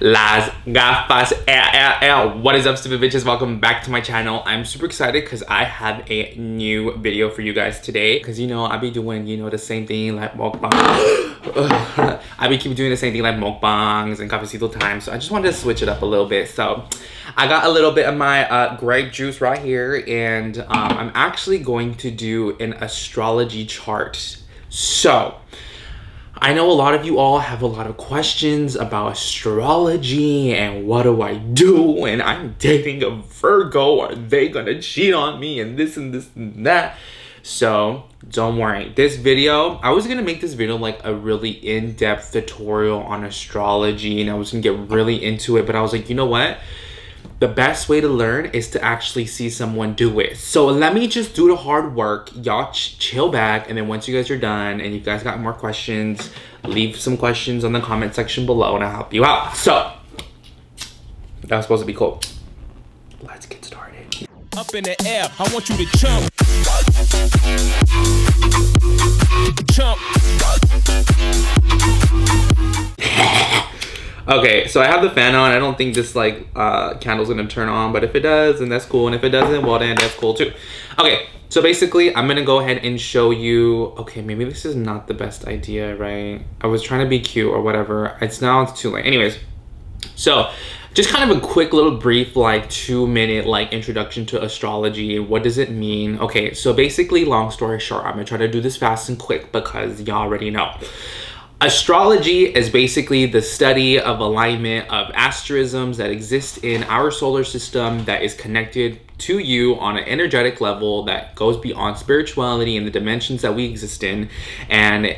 Las gafas. What is up, stupid bitches? Welcome back to my channel. I'm super excited because I have a new video for you guys today. Because you know, I be doing, you know, the same thing like mukbangs. I be keep doing the same thing like mukbangs and cafecito time. So I just wanted to switch it up a little bit. So I got a little bit of my grape juice right here, and I'm actually going to do an astrology chart. So I know a lot of you all have a lot of questions about astrology and what do I do, and I'm dating a Virgo, are they gonna cheat on me, and this and this and that. So don't worry, this video, I was gonna make this video like a really in-depth tutorial on astrology, and I was gonna get really into it, but I was like, you know what? The best way to learn is to actually see someone do it. So let me just do the hard work. Y'all chill back, and then once you guys are done and you guys got more questions, leave some questions on the comment section below and I'll help you out. So that was supposed to be cool. Let's get started. Up in the air, I want you to jump. Jump. Okay, so I have the fan on. I don't think this like candle's gonna turn on, but if it does, then that's cool. And if it doesn't, well then that's cool too. Okay, so basically I'm gonna go ahead and show you, okay, maybe this is not the best idea, right? I was trying to be cute or whatever. It's too late. Anyways, so just kind of a quick little brief, like 2-minute like introduction to astrology. What does it mean? Okay, so basically, long story short, I'm gonna try to do this fast and quick because y'all already know. Astrology is basically the study of alignment of asterisms that exist in our solar system that is connected to you on an energetic level that goes beyond spirituality and the dimensions that we exist in. And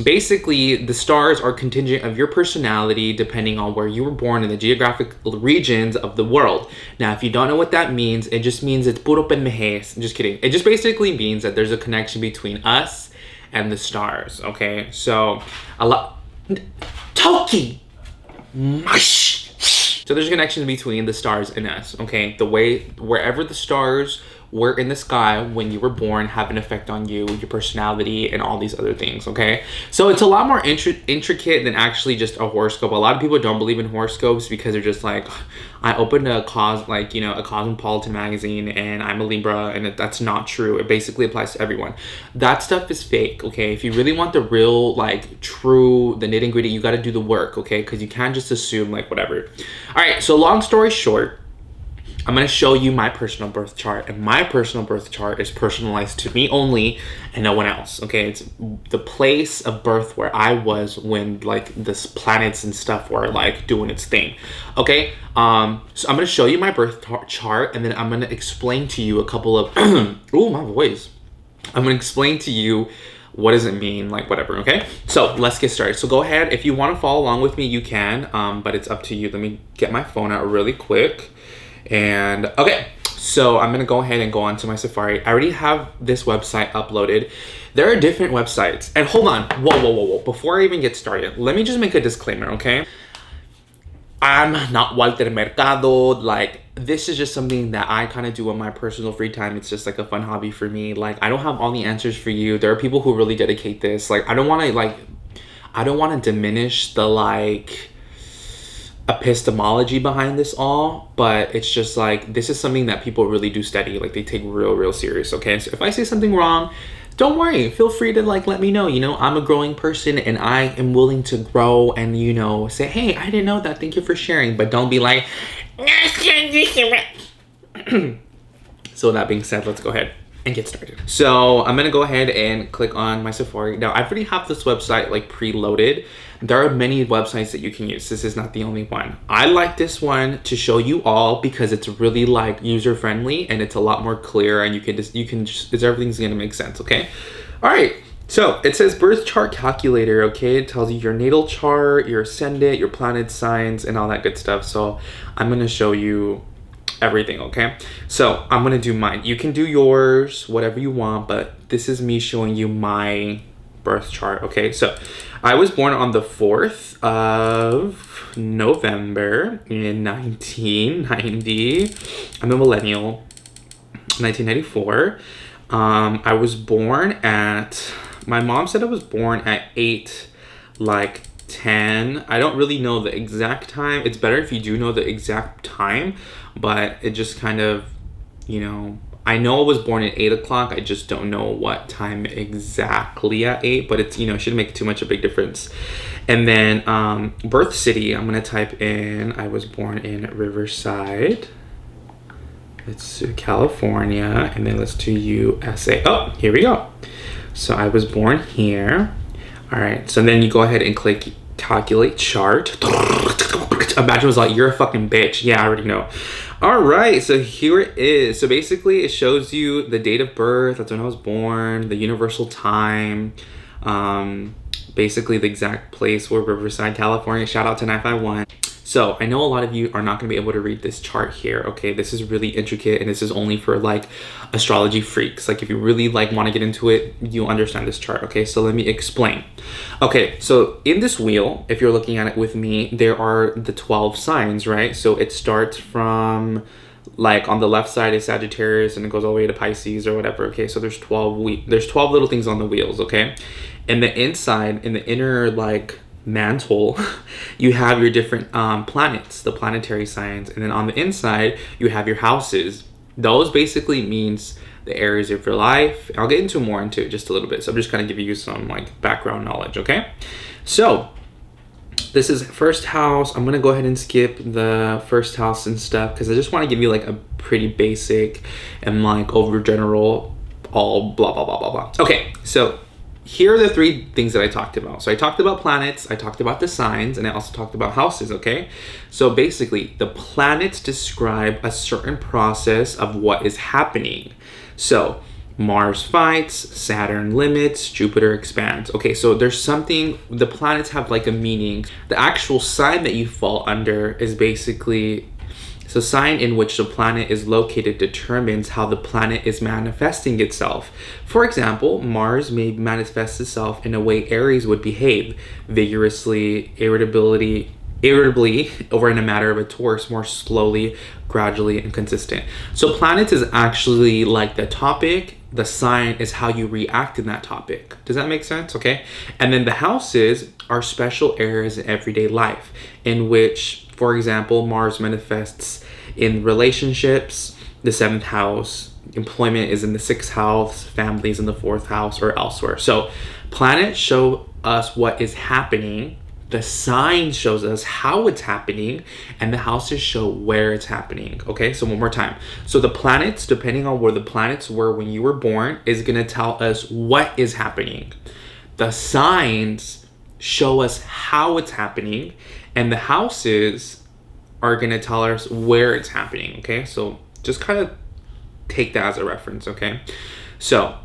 basically, the stars are contingent of your personality depending on where you were born in the geographic regions of the world. Now, if you don't know what that means, it just means it's puro pendejes. I'm just kidding. It just basically means that there's a connection between us and the stars. Okay, so a lot Toki. So there's a connection between the stars and us. Okay, the way wherever the stars were in the sky when you were born have an effect on you, your personality, and all these other things. Okay, so it's a lot more intricate than actually just a horoscope. A lot of people don't believe in horoscopes because they're just like, I opened a cosmopolitan magazine and I'm a Libra, and that's not true. It basically applies to everyone. That stuff is fake. Okay, if you really want the real, like true, the nitty gritty, you got to do the work. Okay, because you can't just assume like whatever. All right, so long story short, I'm going to show you my personal birth chart, and my personal birth chart is personalized to me only and no one else. Okay, it's the place of birth where I was when like this planets and stuff were like doing its thing. Okay, so I'm going to show you my birth chart, and then I'm going to explain to you a couple of oh, my voice. I'm going to explain to you what does it mean, like whatever. Okay, so let's get started. So go ahead, if you want to follow along with me, you can, but it's up to you. Let me get my phone out really quick. And okay, so I'm gonna go ahead and go on to my Safari. I already have this website uploaded. There are different websites, and hold on, whoa. Before I even get started, let me just make a disclaimer, okay? I'm not Walter Mercado. Like, this is just something that I kind of do in my personal free time. It's just like a fun hobby for me. Like, I don't have all the answers for you. There are people who really dedicate this. Like, I don't want to diminish the like epistemology behind this all, but it's just like, this is something that people really do study. Like, they take real serious. Okay, so if I say something wrong, don't worry, feel free to like let me know. You know, I'm a growing person and I am willing to grow and, you know, say, hey, I didn't know that, thank you for sharing. But don't be like so that being said, let's go ahead and get started. So I'm gonna go ahead and click on my Safari. Now, I already have this website like preloaded. There are many websites that you can use. This is not the only one. I like this one to show you all because it's really like user friendly and it's a lot more clear, and everything's gonna make sense. Okay, all right. So it says birth chart calculator. Okay, it tells you your natal chart, your ascendant, your planet signs, and all that good stuff. So I'm gonna show you everything. Okay, so I'm gonna do mine. You can do yours, whatever you want, but this is me showing you my birth chart. Okay, so I was born on the 4th of November in 1990. I'm a millennial. 1994. I was born at, my mom said I was born at 8 like 10. I don't really know the exact time. It's better if you do know the exact time, but it just kind of, you know, I know I was born at 8 o'clock. I just don't know what time exactly at 8, but it's, you know, shouldn't make too much a big difference. And then birth city, I'm going to type in, I was born in Riverside. Let's do California, and then let's do USA. Oh, here we go. So I was born here. All right, so then you go ahead and click calculate chart. Imagine it was like, you're a fucking bitch. Yeah, I already know. All right, so here it is. So basically it shows you the date of birth, that's when I was born, the universal time, basically the exact place where Riverside, California. Shout out to 951. So I know a lot of you are not going to be able to read this chart here, okay? This is really intricate, and this is only for like astrology freaks. Like if you really like want to get into it, you'll understand this chart, okay? So let me explain. Okay, so in this wheel, if you're looking at it with me, there are the 12 signs, right? So it starts from like on the left side is Sagittarius and it goes all the way to Pisces or whatever, okay? So there's 12 little things on the wheels, okay? And the inside, in the inner like mantle, you have your different planets, the planetary signs, and then on the inside you have your houses. Those basically means the areas of your life. I'll get into more into it just a little bit, so I'm just kind of giving you some like background knowledge, okay? So this is first house. I'm gonna go ahead and skip the first house and stuff because I just want to give you like a pretty basic and like over general all blah blah blah blah blah. Okay, so here are the 3 things that I talked about. So I talked about planets, I talked about the signs, and I also talked about houses, okay? So basically, the planets describe a certain process of what is happening. So Mars fights, Saturn limits, Jupiter expands. Okay, so there's something, the planets have like a meaning. The actual sign that you fall under is basically, so sign in which the planet is located determines how the planet is manifesting itself. For example, Mars may manifest itself in a way Aries would behave, vigorously, irritably, or in a matter of a Taurus, more slowly, gradually, and consistent. So planets is actually like the topic, the sign is how you react in that topic. Does that make sense? Okay. And then the houses are special areas in everyday life in which, for example, Mars manifests in relationships, the 7th house, employment is in the 6th house, family is in the 4th house, or elsewhere. So planets show us what is happening, the sign shows us how it's happening, and the houses show where it's happening. Okay, so one more time. So the planets, depending on where the planets were when you were born, is going to tell us what is happening. The signs show us how it's happening, and the houses are going to tell us where it's happening. Okay, so just kind of take that as a reference. Okay, so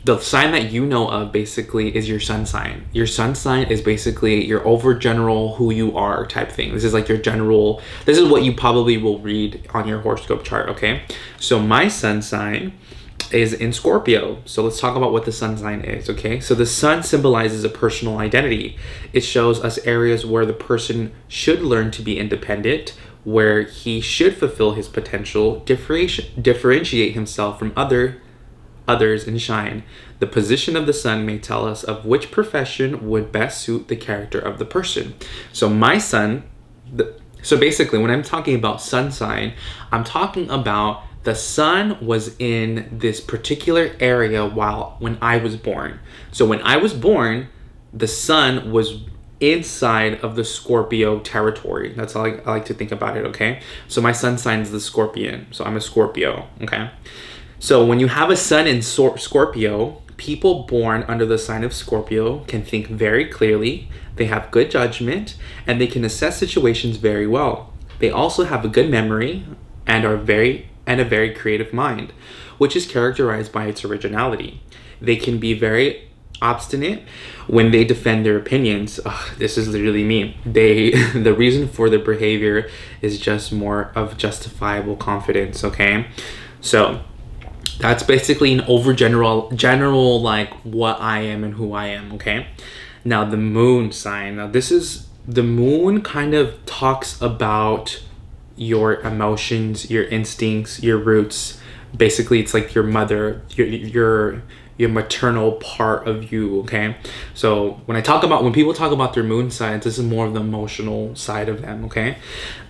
the sign that you know of basically is your sun sign. Your sun sign is basically your over general who you are type thing. This is like your general, this is what you probably will read on your horoscope chart, okay? So my sun sign is in Scorpio. So let's talk about what the sun sign is, okay? So the sun symbolizes a personal identity. It shows us areas where the person should learn to be independent, where he should fulfill his potential, differentiate himself from others and shine. The position of the sun may tell us of which profession would best suit the character of the person. So my sun, so basically when I'm talking about sun sign, I'm talking about the sun was in this particular area when I was born. So when I was born, the sun was inside of the Scorpio territory. That's how I like to think about it, okay? So my sun sign is the Scorpion. So I'm a Scorpio, okay? So when you have a sun in Scorpio, people born under the sign of Scorpio can think very clearly, they have good judgment, and they can assess situations very well. They also have a good memory and a very creative mind, which is characterized by its originality. They can be very obstinate when they defend their opinions. This is literally me. The reason for their behavior is just more of justifiable confidence, okay? So that's basically an over general like what I am and who I am, okay? Now the moon sign. Now the moon kind of talks about your emotions, your instincts, your roots. Basically it's like your mother, your maternal part of you, okay? So when people talk about their moon signs, this is more of the emotional side of them, okay?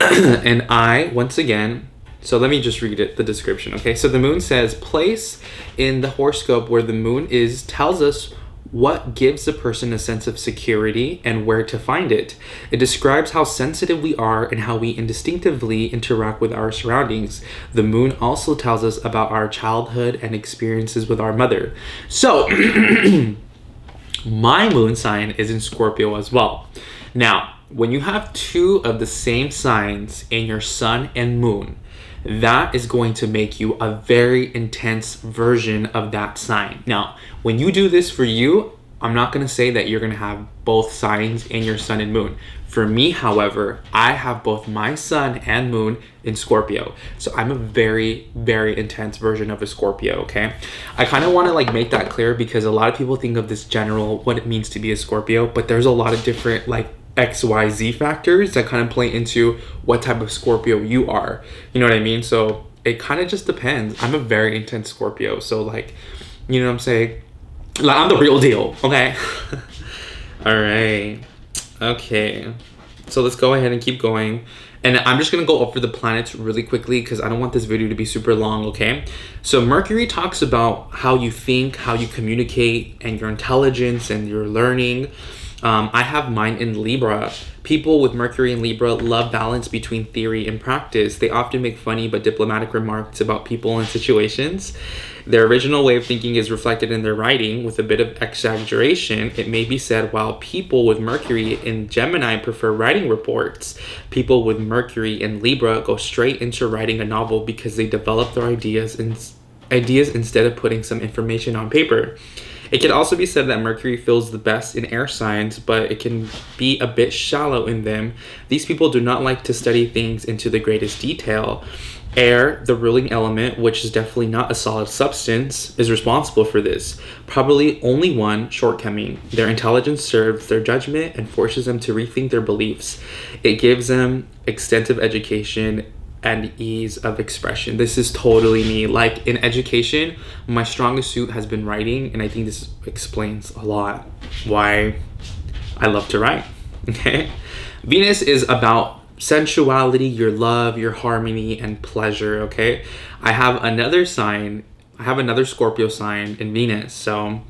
And once again, so let me just read the description, okay? So the moon says, place in the horoscope where the moon is tells us what gives a person a sense of security and where to find it. It describes how sensitive we are and how we instinctively interact with our surroundings. The moon also tells us about our childhood and experiences with our mother. So, my moon sign is in Scorpio as well. Now, when you have two of the same signs in your sun and moon, that is going to make you a very intense version of that sign. Now, when you do this for you, I'm not going to say that you're going to have both signs in your sun and moon. For me, however, I have both my sun and moon in Scorpio. So I'm a very, very intense version of a Scorpio, okay? I kind of want to like make that clear because a lot of people think of this general, what it means to be a Scorpio, but there's a lot of different like XYZ factors that kind of play into what type of Scorpio you are. You know what I mean? So it kind of just depends. I'm a very intense Scorpio. So like, you know what I'm saying? Like, I'm the real deal, okay? All right. Okay. So let's go ahead and keep going. And I'm just going to go over the planets really quickly because I don't want this video to be super long, okay? So Mercury talks about how you think, how you communicate, and your intelligence and your learning. I have mine in Libra. People with Mercury in Libra love balance between theory and practice. They often make funny but diplomatic remarks about people and situations. Their original way of thinking is reflected in their writing with a bit of exaggeration. It may be said while people with Mercury in Gemini prefer writing reports, people with Mercury in Libra go straight into writing a novel because they develop their ideas instead of putting some information on paper. It can also be said that Mercury feels the best in air signs, but it can be a bit shallow in them. These people do not like to study things into the greatest detail. Air, the ruling element, which is definitely not a solid substance, is responsible for this. Probably only one shortcoming. Their intelligence serves their judgment and forces them to rethink their beliefs. It gives them extensive education and ease of expression. This is totally me. Like in education, my strongest suit has been writing, and I think this explains a lot why I love to write. Okay. Venus is about sensuality, your love, your harmony, and pleasure. Okay. I have another Scorpio sign in Venus. So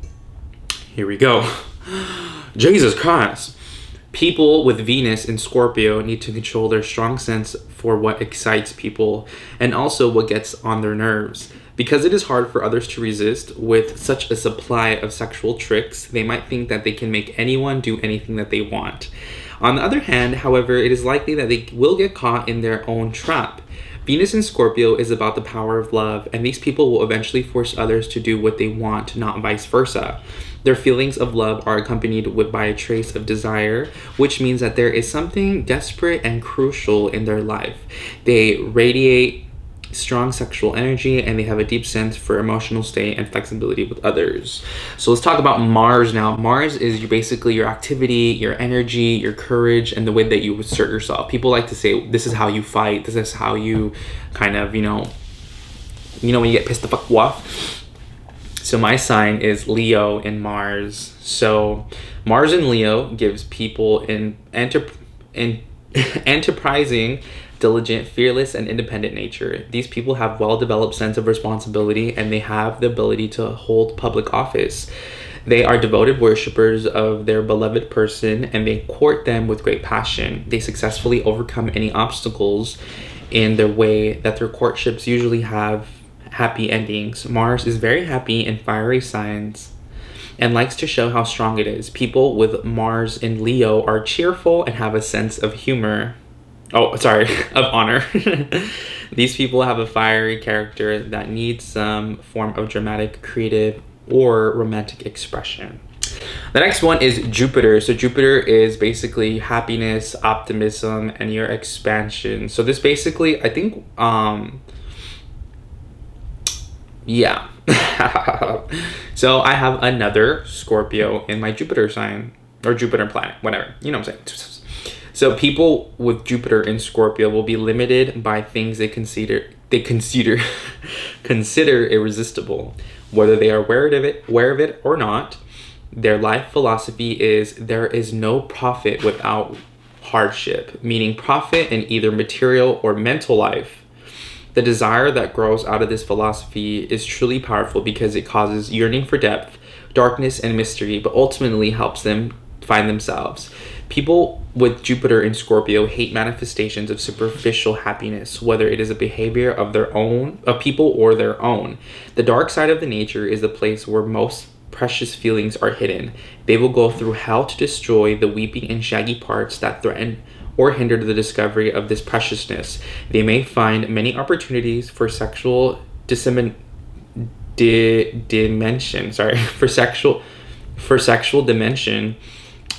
here we go. Jesus Christ. People with Venus in Scorpio need to control their strong sense for what excites people and also what gets on their nerves. Because it is hard for others to resist with such a supply of sexual tricks, they might think that they can make anyone do anything that they want. On the other hand, however, it is likely that they will get caught in their own trap. Venus in Scorpio is about the power of love, and these people will eventually force others to do what they want, not vice versa. Their feelings of love are accompanied by a trace of desire, which means that there is something desperate and crucial in their life. They radiate strong sexual energy, and they have a deep sense for emotional state and flexibility with others. So let's talk about Mars now. Mars is basically your activity, your energy, your courage, and the way that you assert yourself. People like to say, this is how you fight, this is how you kind of, you know when you get pissed the fuck off. So my sign is Leo in Mars. So Mars in Leo gives people an enterprising, diligent, fearless, and independent nature. These people have well-developed sense of responsibility, and they have the ability to hold public office. They are devoted worshippers of their beloved person, and they court them with great passion. They successfully overcome any obstacles in their way that their courtships usually have happy endings. Mars is very happy in fiery signs and likes to show how strong it is. People with Mars in Leo are cheerful and have a sense of humor. Of honor. These people have a fiery character that needs some form of dramatic, creative, or romantic expression. The next one is Jupiter. So Jupiter is basically happiness, optimism, and your expansion. So this basically, I think, yeah. So I have another Scorpio in my Jupiter sign, or Jupiter planet, whatever. You know what I'm saying? So people with Jupiter in Scorpio will be limited by things they consider irresistible. Whether they are aware of it or not, their life philosophy is there is no profit without hardship, meaning profit in either material or mental life. The desire that grows out of this philosophy is truly powerful because it causes yearning for depth, darkness, and mystery, but ultimately helps them find themselves. People with Jupiter in Scorpio hate manifestations of superficial happiness, whether it is a behavior of their own, of people or their own. The dark side of the nature is the place where most precious feelings are hidden. They will go through hell to destroy the weeping and shaggy parts that threaten or hinder the discovery of this preciousness. They may find many opportunities for sexual dimension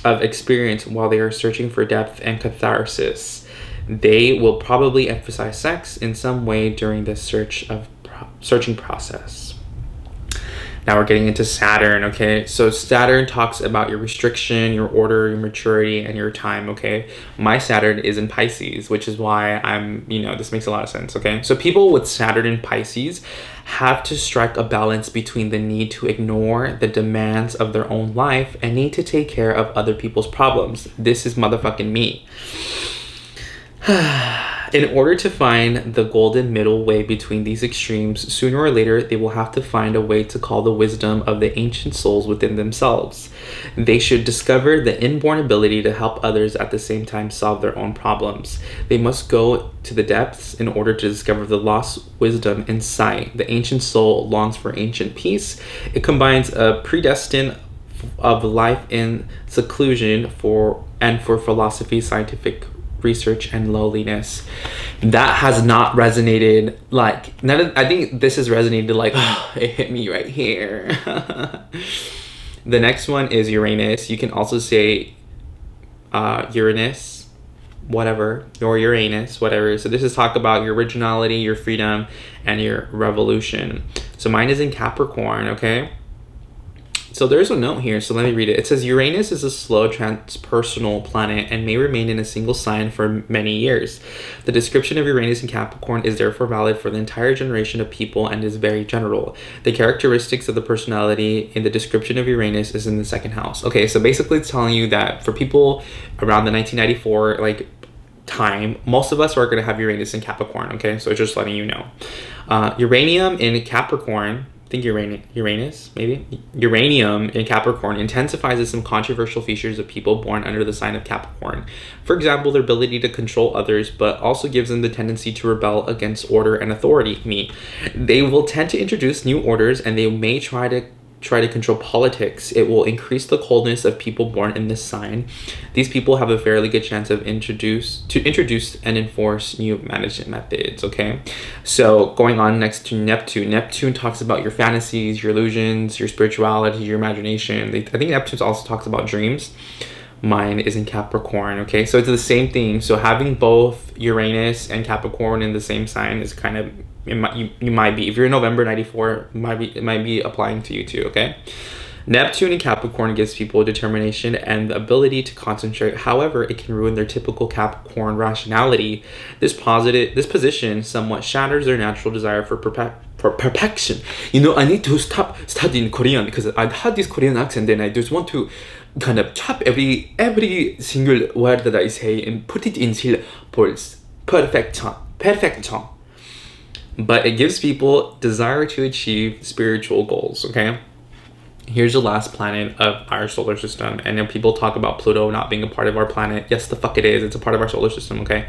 of experience while they are searching for depth and catharsis. They will probably emphasize sex in some way during the searching process. Now we're getting into Saturn, okay? So Saturn talks about your restriction, your order, your maturity, and your time, okay? My Saturn is in Pisces, which is why this makes a lot of sense, okay? So people with Saturn in Pisces have to strike a balance between the need to ignore the demands of their own life and need to take care of other people's problems. This is motherfucking me. In order to find the golden middle way between these extremes, sooner or later, they will have to find a way to call the wisdom of the ancient souls within themselves. They should discover the inborn ability to help others at the same time solve their own problems. They must go to the depths in order to discover the lost wisdom and sight. The ancient soul longs for ancient peace. It combines a predestined of life in seclusion for philosophy, scientific research, and lowliness. That has not resonated I think this has resonated it hit me right here. The next one is Uranus. You can also say Uranus, whatever, or Uranus, whatever. So this is talk about your originality, your freedom, and your revolution. So mine is in Capricorn, okay? So there's a note here, so let me read it. It says, Uranus is a slow transpersonal planet and may remain in a single sign for many years. The description of Uranus in Capricorn is therefore valid for the entire generation of people and is very general. The characteristics of the personality in the description of Uranus is in the second house. Okay, so basically it's telling you that for people around the 1994, time, most of us are going to have Uranus in Capricorn, okay? So it's just letting you know. Uranium in Capricorn, Uranus, maybe? Uranium in Capricorn intensifies some controversial features of people born under the sign of Capricorn. For example, their ability to control others, but also gives them the tendency to rebel against order and authority. They will tend to introduce new orders and they may try to control politics. It will increase the coldness of people born in this sign. These people have a fairly good chance of introduce and enforce new management methods, okay? So going on next to Neptune. Neptune talks about your fantasies, your illusions, your spirituality, your imagination. I think Neptune also talks about dreams. Mine is in Capricorn, okay? So it's the same thing. So having both Uranus and Capricorn in the same sign is kind of, you might be, if you're in November 94, it might be applying to you too, okay? Neptune in Capricorn gives people determination and the ability to concentrate. However, it can ruin their typical Capricorn rationality. This position somewhat shatters their natural desire for perfection. I need to stop studying Korean because I had this Korean accent and I just want to kind of chop every single word that I say and put it in syllables. Perfection. But it gives people desire to achieve spiritual goals, okay? Here's the last planet of our solar system. And then people talk about Pluto not being a part of our planet. Yes, the fuck it is. It's a part of our solar system, okay?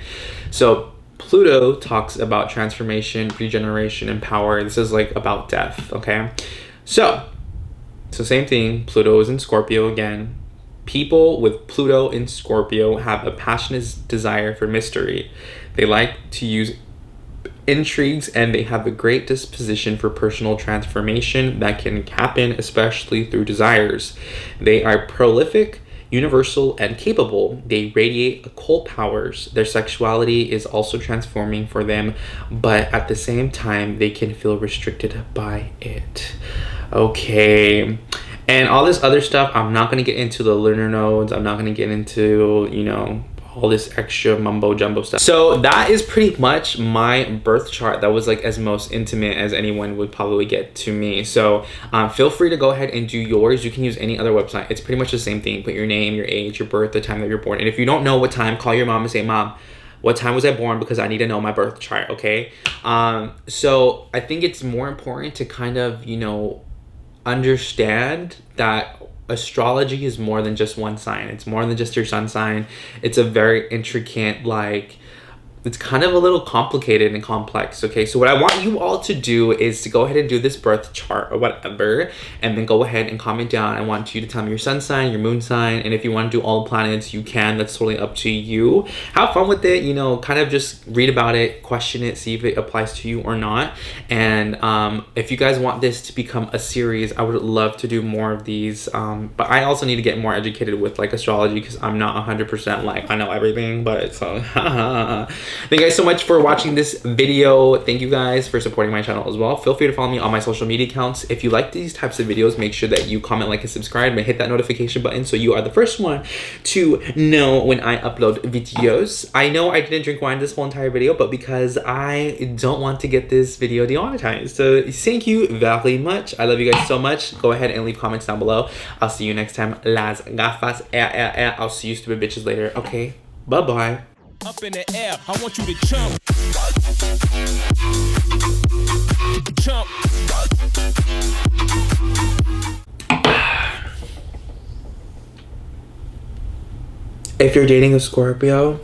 So Pluto talks about transformation, regeneration, and power. This is about death, okay? So same thing. Pluto is in Scorpio again. People with Pluto in Scorpio have a passionate desire for mystery. They like to use intrigues and they have a great disposition for personal transformation that can happen especially through desires. They are prolific, universal, and capable. They radiate occult powers. Their sexuality is also transforming for them, but at the same time they can feel restricted by it. Okay, and all this other stuff, I'm not going to get into the lunar nodes. I'm not going to get into all this extra mumbo jumbo stuff. So that is pretty much my birth chart. That was like as most intimate as anyone would probably get to me. So feel free to go ahead and do yours. You can use any other website. It's pretty much the same thing. Put your name, your age, your birth, the time that you're born. And if you don't know what time, call your mom and say, Mom, what time was I born? Because I need to know my birth chart, okay? So I think it's more important to kind of, you know, understand that astrology is more than just one sign. It's more than just your sun sign. It's a very intricate, like, it's kind of a little complicated and complex, okay? So what I want you all to do is to go ahead and do this birth chart or whatever, and then go ahead and comment down. I want you to tell me your sun sign, your moon sign, and if you want to do all the planets, you can. That's totally up to you. Have fun with it, you know, kind of just read about it, question it, see if it applies to you or not. And if you guys want this to become a series, I would love to do more of these. But I also need to get more educated with like astrology, because I'm not 100% like I know everything, but so thank you guys so much for watching this video. Thank you guys for supporting my channel as well. Feel free to follow me on my social media accounts. If you like these types of videos, make sure that you comment, like, and subscribe, and hit that notification button so you are the first one to know when I upload videos. I know I didn't drink wine this whole entire video, but because I don't want to get this video demonetized. So thank you very much. I love you guys so much. Go ahead and leave comments down below. I'll see you next time. Las gafas. I'll see you stupid bitches later. Okay, bye-bye. Up in the air, I want you to jump. Jump. If you're dating a Scorpio,